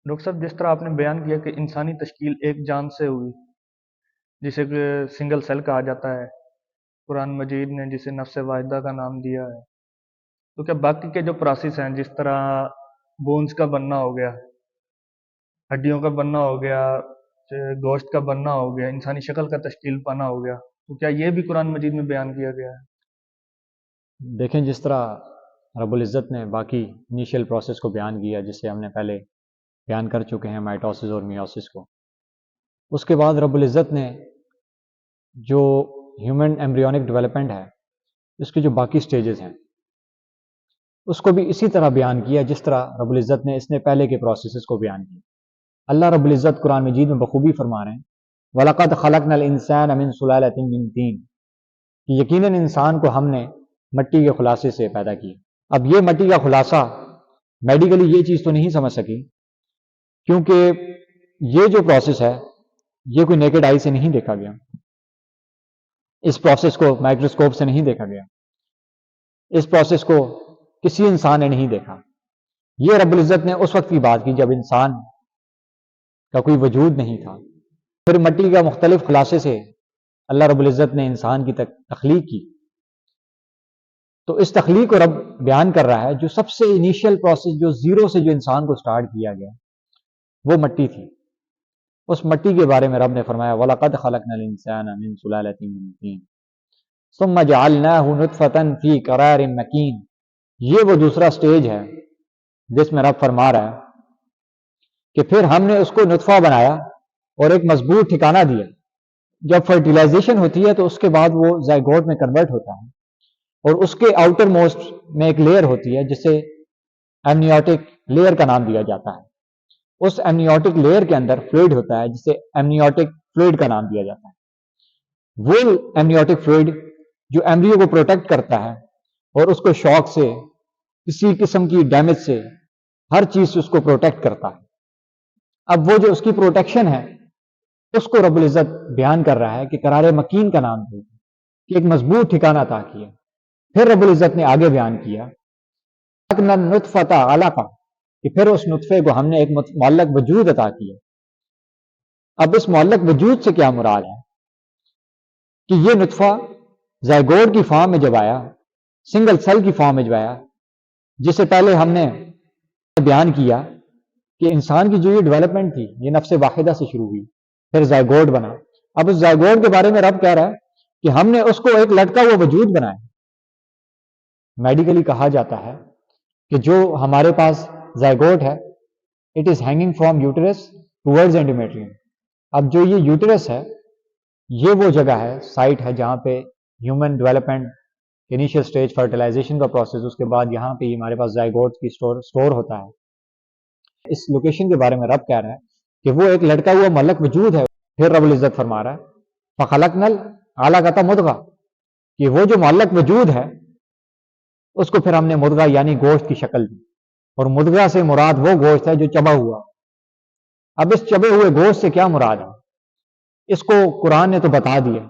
Doctor صاحب، جس طرح آپ نے بیان کیا کہ انسانی تشکیل ایک جان سے ہوئی، جسے کہ سنگل سیل کہا جاتا ہے، قرآن مجید نے جسے نفس واحدہ کا نام دیا ہے، تو کیا باقی کے جو پروسیس ہیں، جس طرح بونز کا بننا ہو گیا، ہڈیوں کا بننا ہو گیا، گوشت کا بننا ہو گیا، انسانی شکل کا تشکیل پانا ہو گیا، تو کیا یہ بھی قرآن مجید میں بیان کیا گیا ہے؟ دیکھیں، جس طرح رب العزت نے باقی انیشیل پروسیس کو بیان کیا، جسے ہم نے پہلے بیان کر چکے ہیں، مائٹوسس اور میوسس کو، اس کے بعد رب العزت نے جو ہیومن ایمبریونک ڈیولپمنٹ ہے، اس کی جو باقی سٹیجز ہیں، اس کو بھی اسی طرح بیان کیا جس طرح رب العزت نے اس نے پہلے کے پروسیسز کو بیان کیا۔ اللہ رب العزت قرآن مجید میں بخوبی فرما رہے ہیں، وَلَقَدْ خَلَقْنَا الْإِنسَانَ مِنْ سُلَالَةٍ مِنْ طِينٍ، کہ یقیناً انسان کو ہم نے مٹی کے خلاصے سے پیدا کیا۔ اب یہ مٹی کا خلاصہ میڈیکلی یہ چیز تو نہیں سمجھ سکی، کیونکہ یہ جو پروسیس ہے یہ کوئی نیکڈ آئی سے نہیں دیکھا گیا، اس پروسیس کو مائکروسکوپ سے نہیں دیکھا گیا، اس پروسیس کو کسی انسان نے نہیں دیکھا۔ یہ رب العزت نے اس وقت کی بات کی جب انسان کا کوئی وجود نہیں تھا۔ پھر مٹی کا مختلف خلاصے سے اللہ رب العزت نے انسان کی تخلیق کی، تو اس تخلیق کو رب بیان کر رہا ہے، جو سب سے انیشیل پروسیس، جو زیرو سے جو انسان کو سٹارٹ کیا گیا، وہ مٹی تھی۔ اس مٹی کے بارے میں رب نے فرمایا وَلَقَدْ خَلَقْنَا الْإِنسَانَ مِنْ سُلَالَةٍ مِنْ طِينٍ ثُمَّ جَعَلْنَاهُ نُطْفَةً فِي قَرَارٍ مَكِينٍ۔ یہ وہ دوسرا سٹیج ہے جس میں رب فرما رہا ہے کہ پھر ہم نے اس کو نطفہ بنایا اور ایک مضبوط ٹھکانہ دیا۔ جب فرٹیلائزیشن ہوتی ہے تو اس کے بعد وہ زائگوٹ میں کنورٹ ہوتا ہے، اور اس کے آؤٹر موسٹ میں ایک لیئر ہوتی ہے جسے ایمنیوٹک لیئر کا نام دیا جاتا ہے۔ اس ایمنیوٹک لیئر کے اندر فلوئڈ ہوتا ہے جسے ایمنیوٹک فلوئڈ کا نام دیا جاتا ہے۔ وہ ایمنیوٹک فلوئڈ جو ایمبریو کو پروٹیکٹ کرتا ہے اور اس کو شاک سے، کسی قسم کی ڈیمیج سے، ہر چیز سے اس کو پروٹیکٹ کرتا ہے۔ اب وہ جو اس کی پروٹیکشن ہے، اس کو رب العزت بیان کر رہا ہے کہ قرار مکین کا نام دے، کہ ایک مضبوط ٹھکانہ عطا کیا۔ پھر رب العزت نے آگے بیان کیا نطفۃ علقہ، کہ پھر اس نطفے کو ہم نے ایک معلق وجود عطا کیا۔ اب اس معلق وجود سے کیا مراد ہے کہ یہ نطفہ زائگوٹ کی فارم میں جب آیا، سنگل سیل کی فارم میں جب آیا، جسے پہلے ہم نے بیان کیا کہ انسان کی جو یہ ڈیولپمنٹ تھی یہ نفس واحدہ سے شروع ہوئی، پھر زائگوٹ بنا۔ اب اس زائگوٹ کے بارے میں رب کہہ رہا ہے کہ ہم نے اس کو ایک لٹکا ہوا وجود بنایا۔ میڈیکلی کہا جاتا ہے کہ جو ہمارے پاس زائگوٹ ہے، it is hanging from uterus towards endometrium. اب جو یہ یوٹرس ہے، یہ وہ جگہ ہے، سائٹ ہے جہاں پہ human development initial stage fertilisation کا پروسیس، اس کے بعد یہاں پہ ہمارے پاس زائگوٹ کی سٹور ہوتا ہے۔ اس لوکیشن کے بارے میں رب کہہ رہا ہے کہ وہ ایک لٹکا ہوا معلق وجود ہے۔ پھر رب العزت فرما رہا ہے فَخَلَقْنَا الْعَلَقَةَ مُضْغَةً، کہ وہ جو معلق وجود ہے اس کو پھر ہم نے مدغہ یعنی گوشت کی شکل دی، اور مدغہ سے مراد وہ گوشت ہے جو چبا ہوا۔ اب اس چبے ہوئے گوشت سے کیا مراد ہے، اس کو قرآن نے تو بتا دیا۔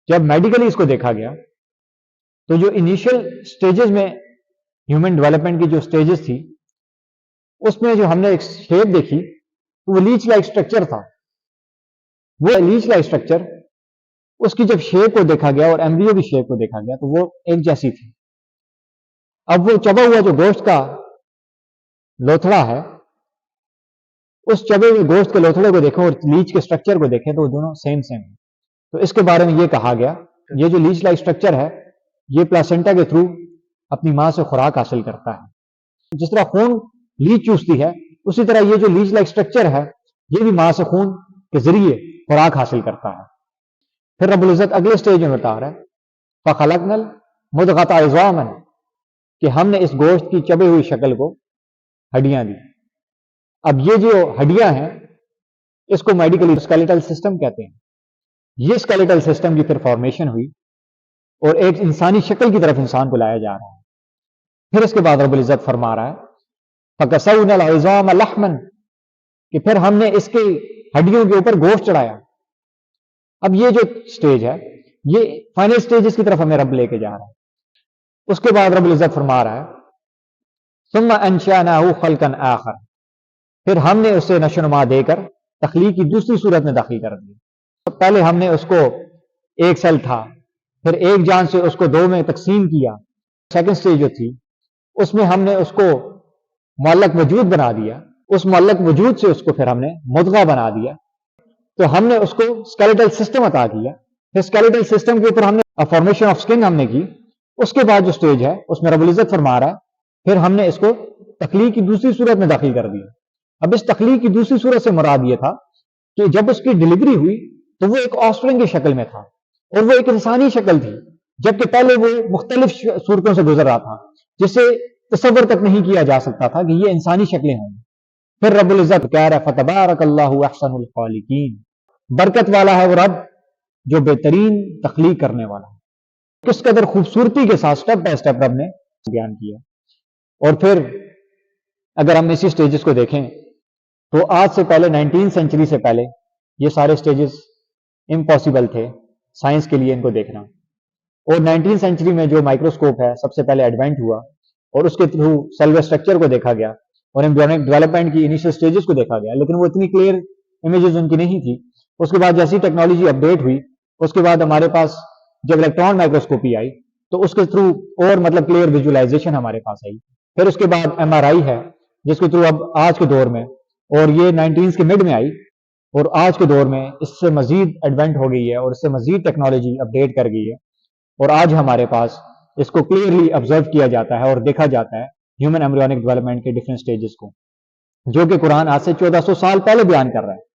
جب میڈیکلی اس کو دیکھا گیا تو جو انیشیل سٹیجز میں ہیومن ڈیولپمنٹ کی جو سٹیجز تھی، اس میں جو ہم نے ایک شیپ دیکھی وہ لیچ لائک سٹرکچر تھا۔ وہ لیچ لائک سٹرکچر، اس کی جب شیپ کو دیکھا گیا اور ایمبریو کی شیپ کو دیکھا گیا تو وہ ایک جیسی تھی۔ اب وہ چبا ہوا جو گوشت کا لوتھڑا ہے، اس چبے ہوئے گوشت کے لوتھڑے کو دیکھو اور لیچ کے سٹرکچر کو دیکھیں تو وہ دونوں سیم سیم ہیں۔ تو اس کے بارے میں یہ کہا گیا یہ جو لیچ لائک سٹرکچر ہے یہ پلاسنٹا کے تھرو اپنی ماں سے خوراک حاصل کرتا ہے۔ جس طرح خون لیچ چوستی ہے، اسی طرح یہ جو لیچ لائک سٹرکچر ہے یہ بھی ماں سے خون کے ذریعے خوراک حاصل کرتا ہے۔ پھر رب العزت اگلے سٹیج میں بتا رہا ہے فَخَلَقْنَا الْمُضْغَةَ عِظَامًا، کہ ہم نے اس گوشت کی چبے ہوئی شکل کو ہڈیاں دی۔ اب یہ جو ہڈیاں ہیں اس کو میڈیکلی اسکیلیٹل سسٹم کہتے ہیں۔ یہ اسکیلیٹل سسٹم کی پھر فارمیشن ہوئی اور ایک انسانی شکل کی طرف انسان کو لایا جا رہا ہے۔ پھر اس کے بعد رب العزت فرما رہا ہے فَكَسَوْنَا الْعِظَامَ لَحْمًا، کہ پھر ہم نے اس کے ہڈیوں کے اوپر گوشت چڑھایا۔ اب یہ جو سٹیج ہے یہ فائنل سٹیجز کی طرف ہمیں رب لے کے جا رہا ہے۔ اس کے بعد رب العزت فرما رہا ہے ثُمَّ أَنشَأْنَاهُ خَلْقًا آخَرَ، پھر ہم نے اسے نشو نما دے کر تخلیق کی دوسری صورت میں داخل کر دیا. پہلے ہم نے اس کو ایک سیل تھا، پھر ایک جان سے اس کو دو میں تقسیم کیا. سیکنڈ سٹیج جو تھی اس میں ہم نے اس کو معلق وجود بنا دیا. اس معلق وجود سے اس کو پھر ہم نے مدغہ بنا دیا. تو ہم نے اس کو اسکیلیٹل سسٹم عطا کیا. پھر اسکیلیٹل سسٹم کے اوپر ہم نے فارمیشن آف اسکن ہم نے کی. اس کے بعد جو سٹیج ہے اس میں رب العزت فرما رہا ہے پھر ہم نے اس کو تخلیق کی دوسری صورت میں داخل کر دیا. اب اس تخلیق کی دوسری صورت سے مراد یہ تھا کہ جب اس کی ڈلیوری ہوئی تو وہ ایک آفسپرنگ کی شکل میں تھا اور وہ ایک انسانی شکل تھی، جبکہ پہلے وہ مختلف صورتوں سے گزر رہا تھا جسے تصور تک نہیں کیا جا سکتا تھا کہ یہ انسانی شکلیں ہوں. پھر رب العزت کہہ رہا ہے فتبارک اللہ احسن الخالقین، برکت والا ہے وہ رب جو بہترین تخلیق کرنے والا ہے. کس قدر خوبصورتی کے ساتھ سٹیپ بائی سٹیپ رب نے بیان کیا. اور پھر اگر ہم اسی سٹیجز کو دیکھیں تو آج سے پہلے 19 سینچری سے پہلے یہ سارے سٹیجز امپاسبل تھے سائنس کے لیے ان کو دیکھنا. اور 19 سینچری میں جو مائکروسکوپ ہے سب سے پہلے ایڈوینٹ ہوا اور اس کے تھرو سیل اسٹرکچر کو دیکھا گیا اور ایمبریونک ڈیولپمنٹ کی انیشل سٹیجز کو دیکھا گیا، لیکن وہ اتنی کلیئر امیجز ان کی نہیں تھی. اس کے بعد جیسی ٹیکنالوجی اپڈیٹ ہوئی اس کے بعد ہمارے پاس جب الیکٹران مائکروسکوپی آئی تو اس کے تھرو اور مطلب کلیئر ویژولائزیشن ہمارے پاس آئی. پھر اس کے بعد ایم آر آئی ہے جس کے تھرو اب آج کے دور میں، اور یہ 19 کے مڈ میں آئی اور آج کے دور میں اس سے مزید ایڈوانٹ ہو گئی ہے اور اس سے مزید ٹیکنالوجی اپڈیٹ کر گئی ہے. اور آج ہمارے پاس اس کو کلیئرلی آبزرو کیا جاتا ہے اور دیکھا جاتا ہے ہیومن ایمبریونک ڈیولپمنٹ کے ڈفرینٹ سٹیجز کو، جو کہ قرآن آج سے 1400 سال پہلے بیان کر رہا ہے.